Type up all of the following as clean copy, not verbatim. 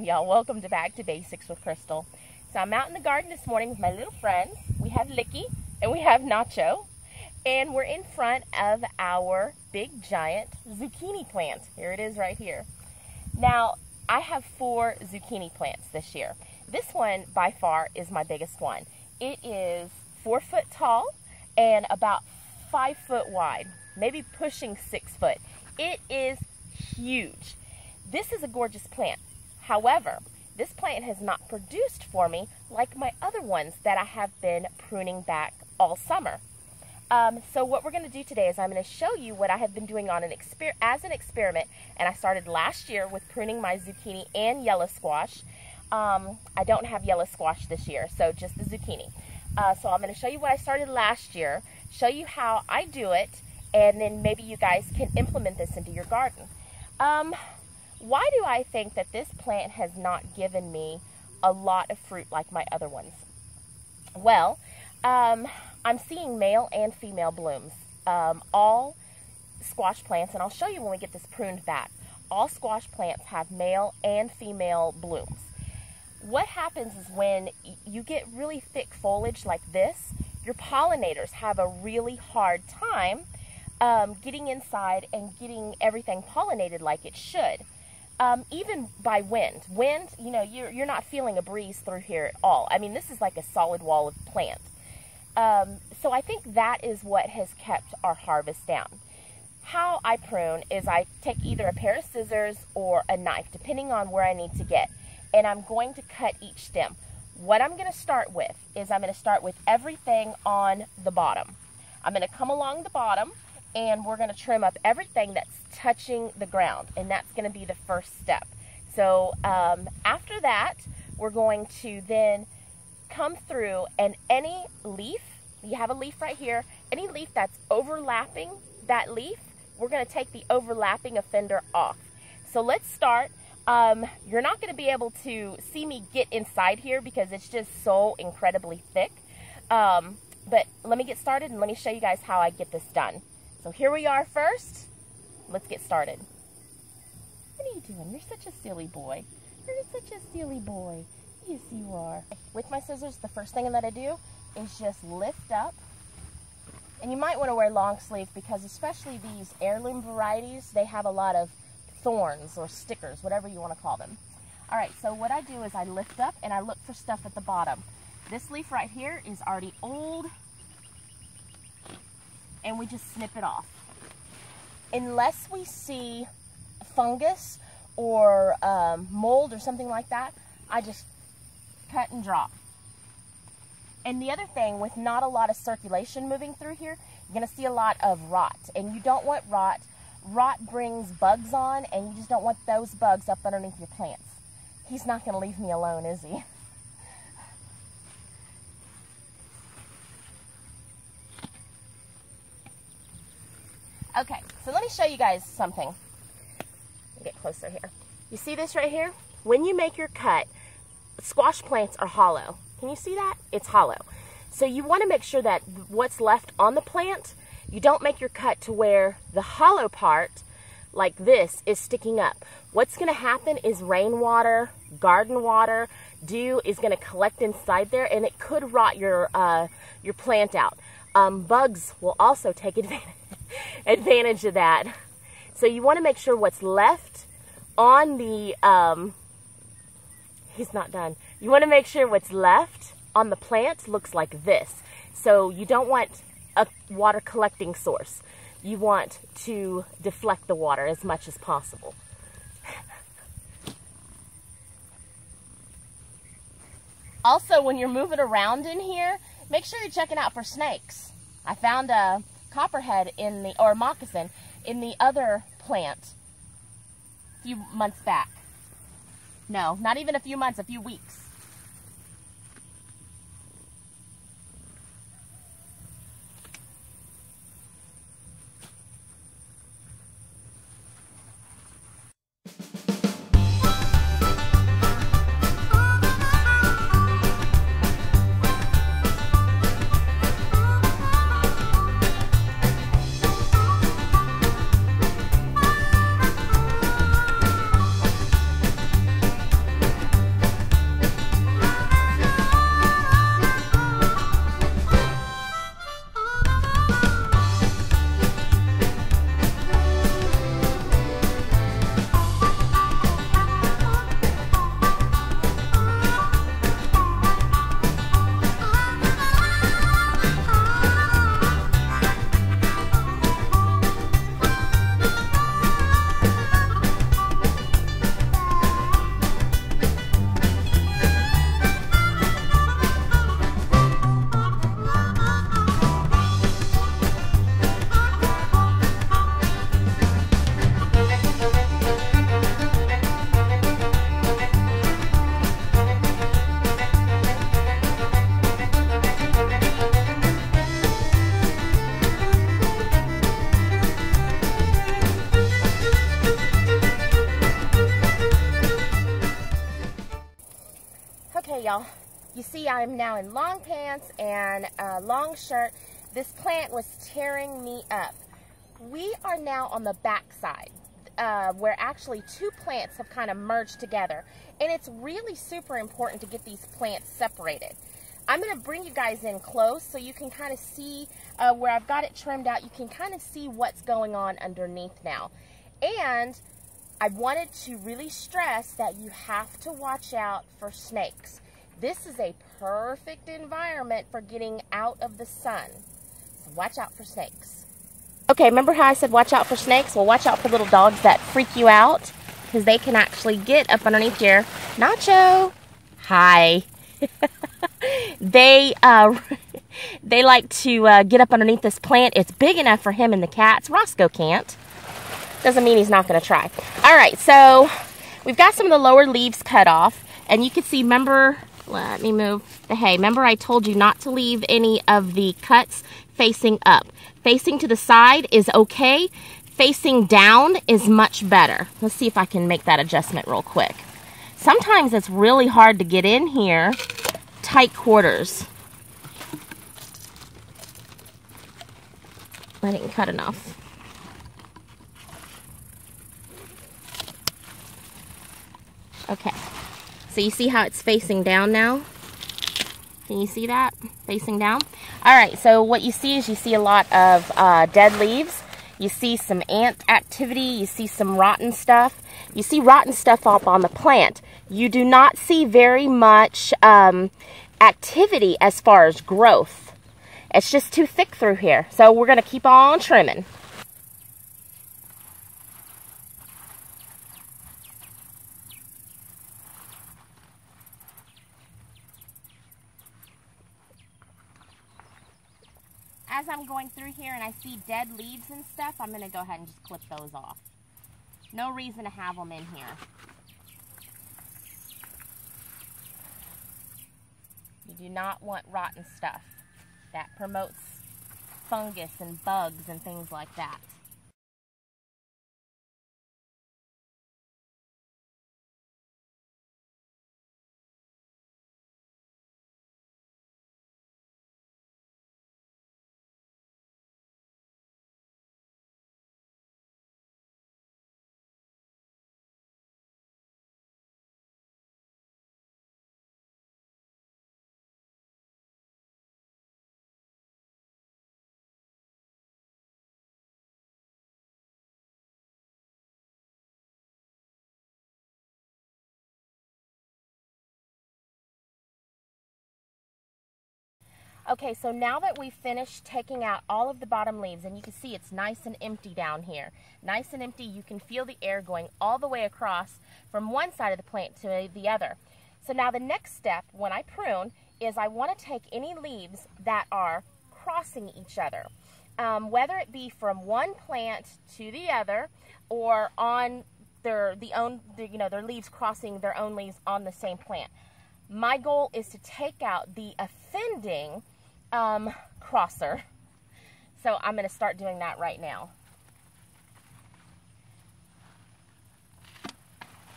again, y'all. Welcome back to Basics with Crystal. So I'm out in the garden this morning with my little friends. We have Licky and we have Nacho. And we're in front of our big giant zucchini plant. Here it is right here. Now, I have 4 zucchini plants this year. This one, by far, is my biggest one. It is 4 foot tall and about 5 foot wide, maybe pushing 6 foot. It is huge. This is a gorgeous plant. However, this plant has not produced for me like my other ones that I have been pruning back all summer. So what we're going to do today is I'm going to show you what I have been doing on as an experiment, and I started last year with pruning my zucchini and yellow squash. I don't have yellow squash this year, so just the zucchini. So I'm going to show you what I started last year, show you how I do it, and then maybe you guys can implement this into your garden. Why do I think that this plant has not given me a lot of fruit like my other ones? Well, I'm seeing male and female blooms. All squash plants, and I'll show you when we get this pruned back, all squash plants have male and female blooms. What happens is when you get really thick foliage like this, your pollinators have a really hard time getting inside and getting everything pollinated like it should. Even by wind. Wind, you know, you're not feeling a breeze through here at all. I mean, this is like a solid wall of plant. So I think that is what has kept our harvest down. How I prune is I take either a pair of scissors or a knife, depending on where I need to get, and I'm going to cut each stem. What I'm going to start with is I'm going to start with everything on the bottom. I'm going to come along the bottom, and we're going to trim up everything that's touching the ground, and that's going to be the first step. So after that, we're going to then come through, and any leaf, you have a leaf right here, any leaf that's overlapping that leaf, we're going to take the overlapping offender off. So let's start. You're not going to be able to see me get inside here because it's just so incredibly thick. But let me get started and let me show you guys how I get this done. So here we are first. Let's get started. What are you doing? You're such a silly boy. You're such a silly boy. Yes, you are. With my scissors, the first thing that I do is just lift up. And you might want to wear long sleeve because especially these heirloom varieties, they have a lot of thorns or stickers, whatever you want to call them. All right, so what I do is I lift up and I look for stuff at the bottom. This leaf right here is already old, and we just snip it off. Unless we see fungus or mold or something like that, I just cut and drop. And the other thing, with not a lot of circulation moving through here, you're going to see a lot of rot. And you don't want rot. Rot brings bugs on, and you just don't want those bugs up underneath your plants. He's not going to leave me alone, is he? Okay, so let me show you guys something. Let me get closer here. You see this right here? When you make your cut, squash plants are hollow. Can you see that? It's hollow. So you want to make sure that what's left on the plant, you don't make your cut to where the hollow part, like this, is sticking up. What's going to happen is rainwater, garden water, dew is going to collect inside there, and it could rot your plant out. Bugs will also take advantage of that. So you want to make sure what's left on the, he's not done. You want to make sure what's left on the plant looks like this. So you don't want a water collecting source. You want to deflect the water as much as possible. Also, when you're moving around in here, make sure you're checking out for snakes. I found a copperhead or moccasin in the other plant a few months back. No, not even a few months, a few weeks. y'all. You see I'm now in long pants and a long shirt. This plant was tearing me up. We are now on the back side where actually two plants have kind of merged together. And it's really super important to get these plants separated. I'm going to bring you guys in close so you can kind of see where I've got it trimmed out. You can kind of see what's going on underneath now. And I wanted to really stress that you have to watch out for snakes. This is a perfect environment for getting out of the sun. So watch out for snakes. Okay, remember how I said watch out for snakes? Well, watch out for little dogs that freak you out because they can actually get up underneath here. Nacho! Hi. They like to get up underneath this plant. It's big enough for him and the cats. Roscoe can't. Doesn't mean he's not going to try. All right, so we've got some of the lower leaves cut off. And you can see, remember, let me move the hay. Remember I told you not to leave any of the cuts facing up. Facing to the side is okay. Facing down is much better. Let's see if I can make that adjustment real quick. Sometimes it's really hard to get in here. Tight quarters. I didn't cut enough. Okay, so you see how it's facing down now? Can you see that? Facing down? All right, so what you see is you see a lot of dead leaves. You see some ant activity. You see some rotten stuff. You see rotten stuff up on the plant. You do not see very much activity as far as growth. It's just too thick through here. So we're going to keep on trimming. As I'm going through here and I see dead leaves and stuff, I'm going to go ahead and just clip those off. No reason to have them in here. You do not want rotten stuff. That promotes fungus and bugs and things like that. Okay, so now that we've finished taking out all of the bottom leaves, and you can see it's nice and empty down here. Nice and empty, you can feel the air going all the way across from one side of the plant to the other. So now the next step when I prune is I want to take any leaves that are crossing each other. Whether it be from one plant to the other or on their leaves crossing their own leaves on the same plant. My goal is to take out the offending crosser. So I'm going to start doing that right now.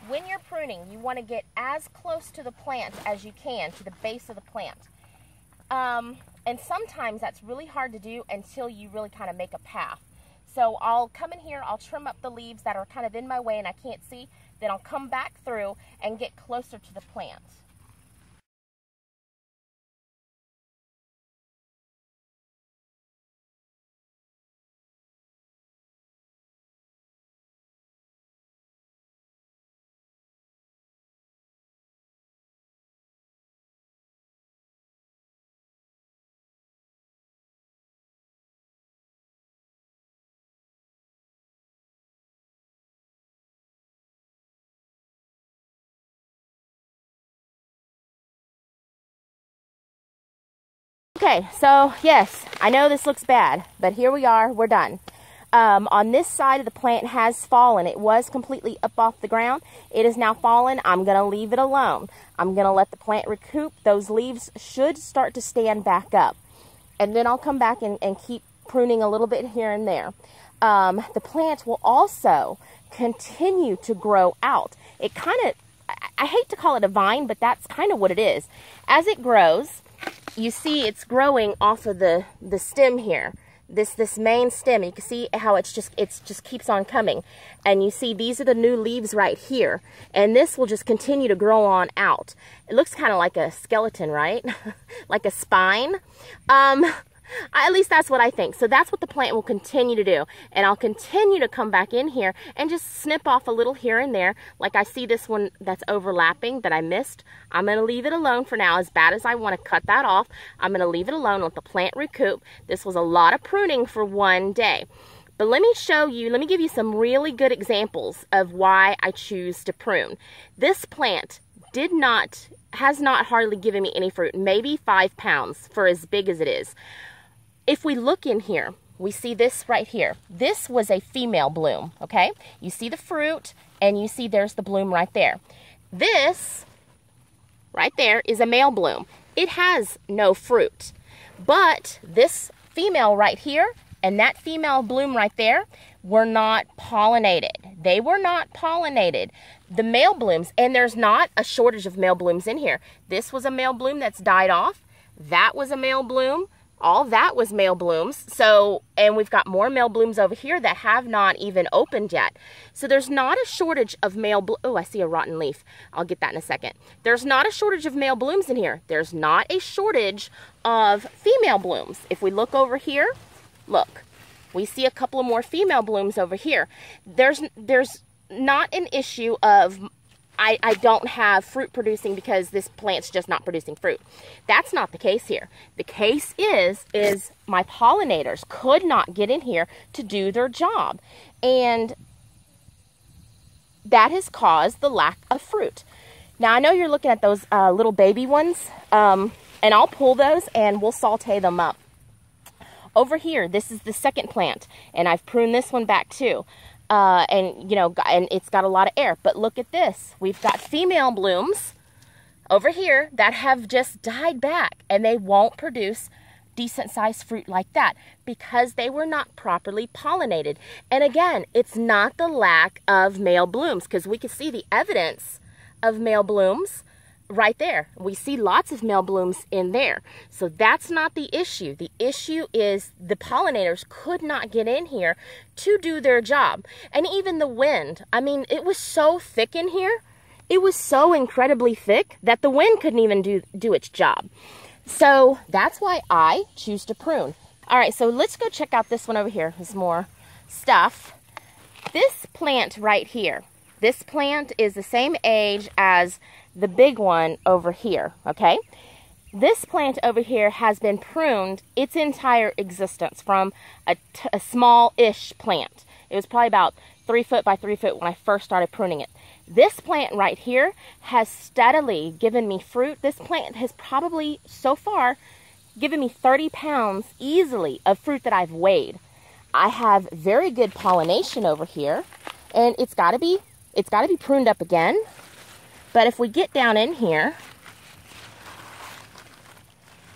When you're pruning, you want to get as close to the plant as you can, to the base of the plant. And sometimes that's really hard to do until you really kind of make a path. So I'll come in here, I'll trim up the leaves that are kind of in my way and I can't see, then I'll come back through and get closer to the plant. Okay, so yes, I know this looks bad, but here we are, we're done. On this side of the plant has fallen. It was completely up off the ground. It is now fallen. I'm going to leave it alone. I'm going to let the plant recoup. Those leaves should start to stand back up. And then I'll come back and keep pruning a little bit here and there. The plant will also continue to grow out. It kind of, I hate to call it a vine, but that's kind of what it is. As it grows, you see it's growing off of the stem here. This main stem, you can see how it's just keeps on coming. And you see these are the new leaves right here. And this will just continue to grow on out. It looks kind of like a skeleton, right? Like a spine. At least that's what I think. So that's what the plant will continue to do. And I'll continue to come back in here and just snip off a little here and there. Like I see this one that's overlapping that I missed. I'm going to leave it alone for now. As bad as I want to cut that off, I'm going to leave it alone, let the plant recoup. This was a lot of pruning for one day. But let me show you, let me give you some really good examples of why I choose to prune. This plant has not hardly given me any fruit, maybe 5 pounds for as big as it is. If we look in here, we see this right here. This was a female bloom, okay? You see the fruit, and you see there's the bloom right there. This right there is a male bloom. It has no fruit. But this female right here and that female bloom right there were not pollinated. They were not pollinated. The male blooms, and there's not a shortage of male blooms in here. This was a male bloom that's died off. That was a male bloom. All that was male blooms. So, and we've got more male blooms over here that have not even opened yet. So there's not a shortage of male blooms. Oh, I see a rotten leaf. I'll get that in a second. There's not a shortage of male blooms in here. There's not a shortage of female blooms. If we look over here, look, we see a couple of more female blooms over here. There's not an issue of I don't have fruit producing because this plant's just not producing fruit. That's not the case here. The case is my pollinators could not get in here to do their job. And that has caused the lack of fruit. Now, I know you're looking at those little baby ones, and I'll pull those and we'll saute them up. Over here, this is the second plant, and I've pruned this one back too. And you know, and it's got a lot of air. But look at this. We've got female blooms over here that have just died back, and they won't produce decent sized fruit like that because they were not properly pollinated. And again, it's not the lack of male blooms, because we can see the evidence of male blooms right there. We see lots of male blooms in there. So that's not the issue. The issue is the pollinators could not get in here to do their job. And even the wind, I mean, it was so thick in here. It was so incredibly thick that the wind couldn't even do its job. So that's why I choose to prune. All right, so let's go check out this one over here. There's more stuff. This plant right here, this plant is the same age as the big one over here, okay? This plant over here has been pruned its entire existence from a small-ish plant. It was probably about 3 foot by 3 foot when I first started pruning it. This plant right here has steadily given me fruit. This plant has probably, so far, given me 30 pounds easily of fruit that I've weighed. I have very good pollination over here, and it's got to be pruned up again. But if we get down in here,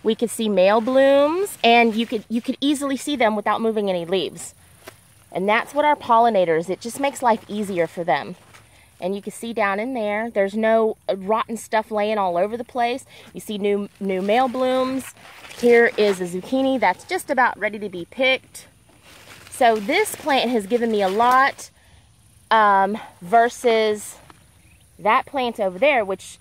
we could see male blooms, and you could easily see them without moving any leaves. And that's what our pollinators, it just makes life easier for them. And you can see down in there, there's no rotten stuff laying all over the place. You see new male blooms. Here is a zucchini that's just about ready to be picked. So this plant has given me a lot versus that plant over there, which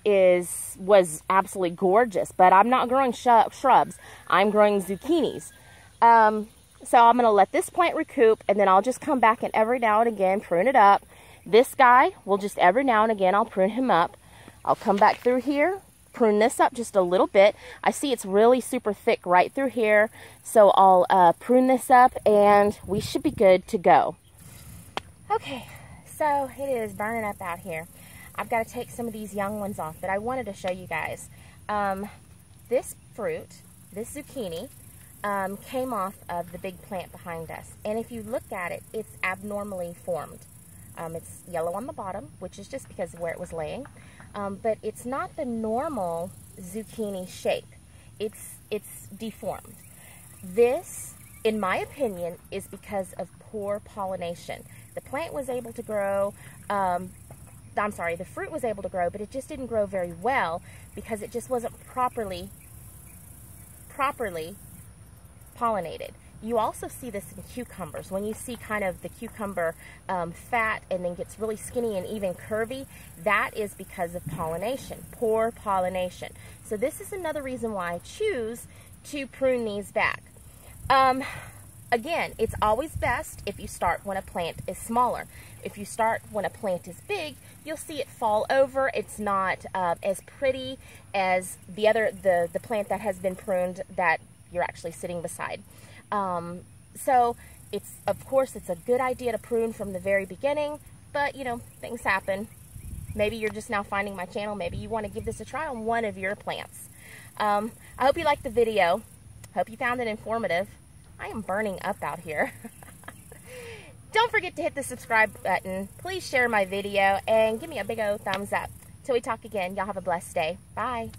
was absolutely gorgeous. But I'm not growing shrubs. I'm growing zucchinis. So I'm going to let this plant recoup, and then I'll just come back and every now and again prune it up. This guy will just every now and again, I'll prune him up. I'll come back through here, prune this up just a little bit. I see it's really super thick right through here. So I'll prune this up, and we should be good to go. Okay, so it is burning up out here. I've got to take some of these young ones off, but I wanted to show you guys. This fruit, this zucchini, came off of the big plant behind us. And if you look at it, it's abnormally formed. It's yellow on the bottom, which is just because of where it was laying. But it's not the normal zucchini shape. It's deformed. This, in my opinion, is because of poor pollination. The plant was able to grow I'm sorry, the fruit was able to grow, but it just didn't grow very well because it just wasn't properly pollinated. You also see this in cucumbers. When you see kind of the cucumber fat and then gets really skinny and even curvy, that is because of pollination, poor pollination. So this is another reason why I choose to prune these back. Again, it's always best if you start when a plant is smaller. If you start when a plant is big, you'll see it fall over. It's not as pretty as the plant that has been pruned that you're actually sitting beside. So of course it's a good idea to prune from the very beginning, but you know, things happen. Maybe you're just now finding my channel. Maybe you want to give this a try on one of your plants. I hope you liked the video. Hope you found it informative. I am burning up out here. Don't forget to hit the subscribe button. Please share my video and give me a big old thumbs up. Till we talk again, y'all have a blessed day. Bye.